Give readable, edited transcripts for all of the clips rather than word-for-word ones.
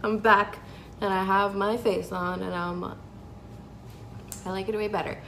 I'm back and I have my face on and I like it way better.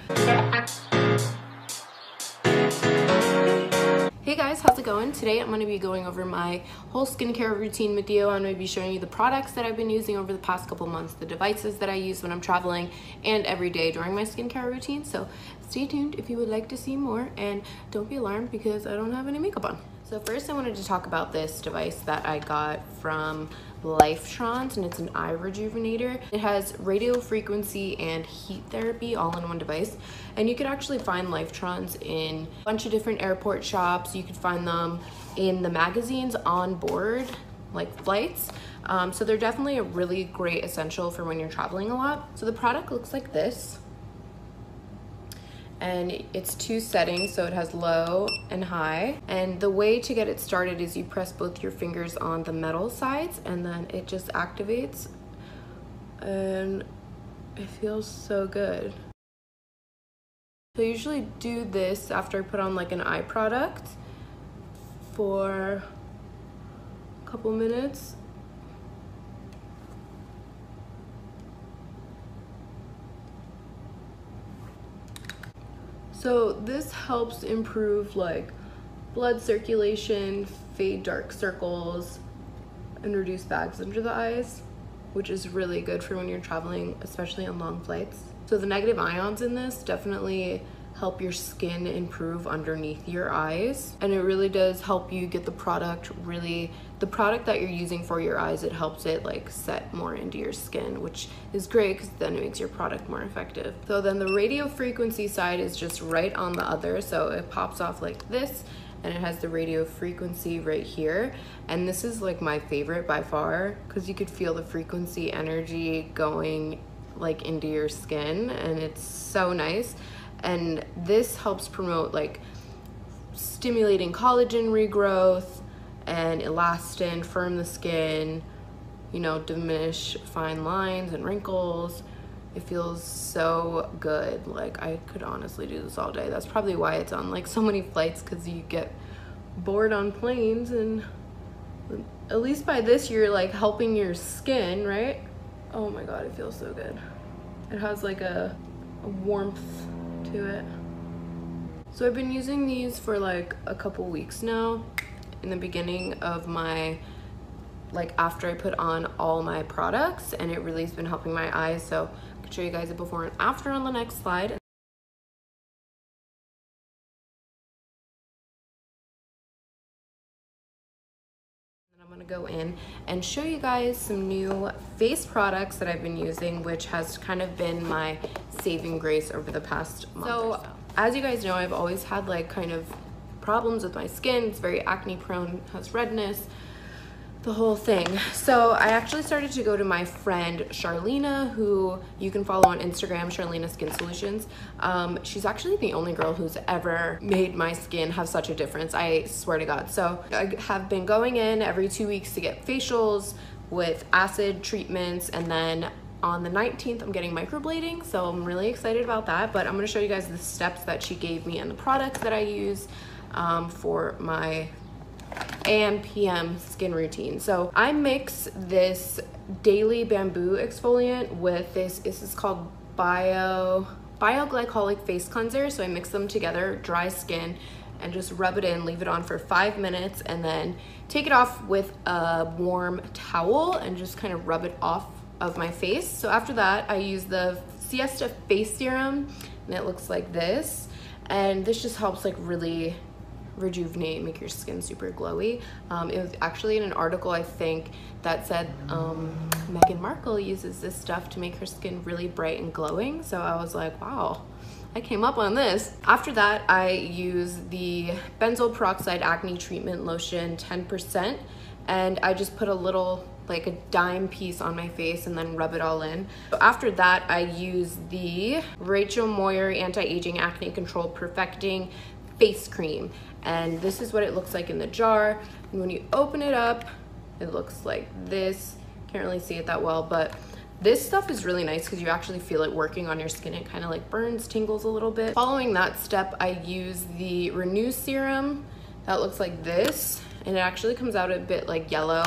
Hey guys, how's it going? Today I'm going to be going over my whole skincare routine with you. I'm going to be showing you the products that I've been using over the past couple months, the devices that I use when I'm traveling, and every day during my skincare routine. So stay tuned if you would like to see more, and don't be alarmed because I don't have any makeup on. So first I wanted to talk about this device that I got from Lifetrons, and it's an Eye Rejuvenator. It has radio frequency and heat therapy all in one device, and you could actually find Lifetrons in a bunch of different airport shops. You could find them in the magazines on board, like flights. So they're definitely a really great essential for when you're traveling a lot. So the product looks like this, and it's 2 settings, so it has low and high. And the way to get it started is you press both your fingers on the metal sides and then it just activates, and it feels so good. So I usually do this after I put on like an eye product for a couple minutes. So this helps improve like blood circulation, fade dark circles, and reduce bags under the eyes, which is really good for when you're traveling, especially on long flights. So the negative ions in this definitely help your skin improve underneath your eyes, and it really does help you get the product that you're using for your eyes. It helps it like set more into your skin, which is great because then it makes your product more effective. So then the radio frequency side is just right on the other, so it pops off like this, and it has the radio frequency right here. And this is like my favorite by far because you could feel the frequency energy going like into your skin, and it's so nice. And this helps promote like stimulating collagen regrowth and elastin, firm the skin, you know, diminish fine lines and wrinkles. It feels so good. Like I could honestly do this all day. That's probably why it's on like so many flights, because you get bored on planes, and at least by this you're like helping your skin, right? Oh my god, it feels so good. It has like a warmth to it. So I've been using these for like a couple weeks now. In the beginning of my, like after I put on all my products, and it really has been helping my eyes. So I can show you guys a before and after on the next slide. And I'm gonna go in and show you guys some new face products that I've been using, which has kind of been my saving grace over the past month or so. As you guys know, I've always had like kind of problems with my skin. It's very acne prone, has redness, the whole thing. So I actually started to go to my friend Charlena, who you can follow on Instagram, Charlena Skin Solutions. She's actually the only girl who's ever made my skin have such a difference, I swear to God. So I have been going in every 2 weeks to get facials with acid treatments, and then on the 19th I'm getting microblading, so I'm really excited about that. But I'm going to show you guys the steps that she gave me and the products that I use for my AM PM skin routine. So I mix this daily bamboo exfoliant with this is called bioglycolic face cleanser. So I mix them together, dry skin, and just rub it in, leave it on for 5 minutes, and then take it off with a warm towel and just kind of rub it off of my face. So after that I use the Siesta face serum, and it looks like this, and this just helps like really rejuvenate, make your skin super glowy. It was actually in an article, I think, that said Meghan Markle uses this stuff to make her skin really bright and glowing. So I was like, wow, I came up on this. After that, I use the benzoyl peroxide acne treatment lotion 10%, and I just put a little, like a dime piece on my face and then rub it all in. So after that, I use the Rachel Moyer Anti-Aging Acne Control Perfecting Face Cream, and this is what it looks like in the jar. And when you open it up, it looks like this. Can't really see it that well, but this stuff is really nice because you actually feel it working on your skin. It kind of like burns, tingles a little bit. Following that step, I use the Renew Serum that looks like this, and it actually comes out a bit like yellow.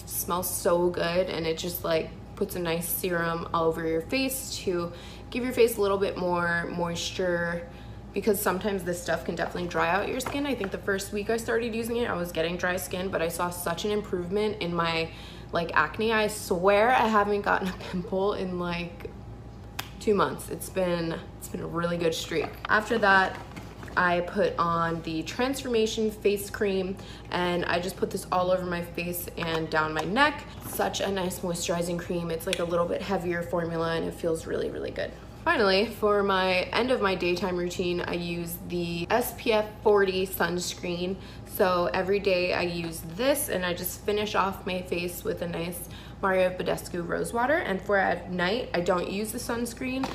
smells so good, and it just like puts a nice serum all over your face to give your face a little bit more moisture, because sometimes this stuff can definitely dry out your skin. I think the first week I started using it, I was getting dry skin, but I saw such an improvement in my like acne. I swear I haven't gotten a pimple in like 2 months. It's been a really good streak. After that, I put on the Transformation face cream, and I just put this all over my face and down my neck. Such a nice moisturizing cream. It's like a little bit heavier formula, and it feels really, really good. Finally, for my end of my daytime routine, I use the SPF 40 sunscreen. So every day I use this, and I just finish off my face with a nice Mario Badescu rose water. And for at night, I don't use the sunscreen.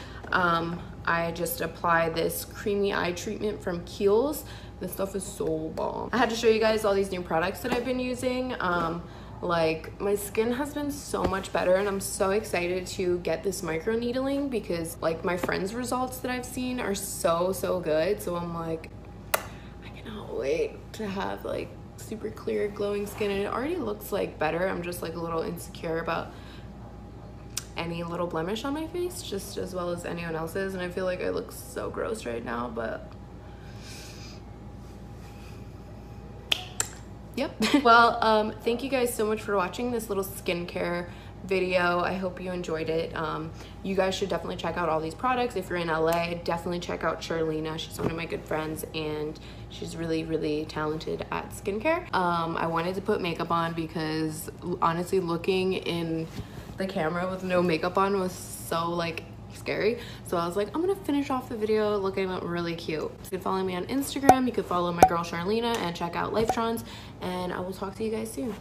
I just apply this creamy eye treatment from Kiehl's. This stuff is so bomb. I had to show you guys all these new products that I've been using. Like, my skin has been so much better, and I'm so excited to get this micro needling, because like my friends' results that I've seen are so good. So I'm like, I cannot wait to have like super clear glowing skin, and it already looks like better. I'm just like a little insecure about any little blemish on my face, just as well as anyone else's, and I feel like I look so gross right now, but yep. Well, thank you guys so much for watching this little skincare video. I hope you enjoyed it. You guys should definitely check out all these products. If you're in LA, definitely check out Charlena. She's one of my good friends, and she's really talented at skincare. I wanted to put makeup on because honestly, looking in the camera with no makeup on was so like scary. So I was like, I'm gonna finish off the video looking really cute. You can follow me on Instagram, you can follow my girl Charlena, and check out Lifetrons, and I will talk to you guys soon.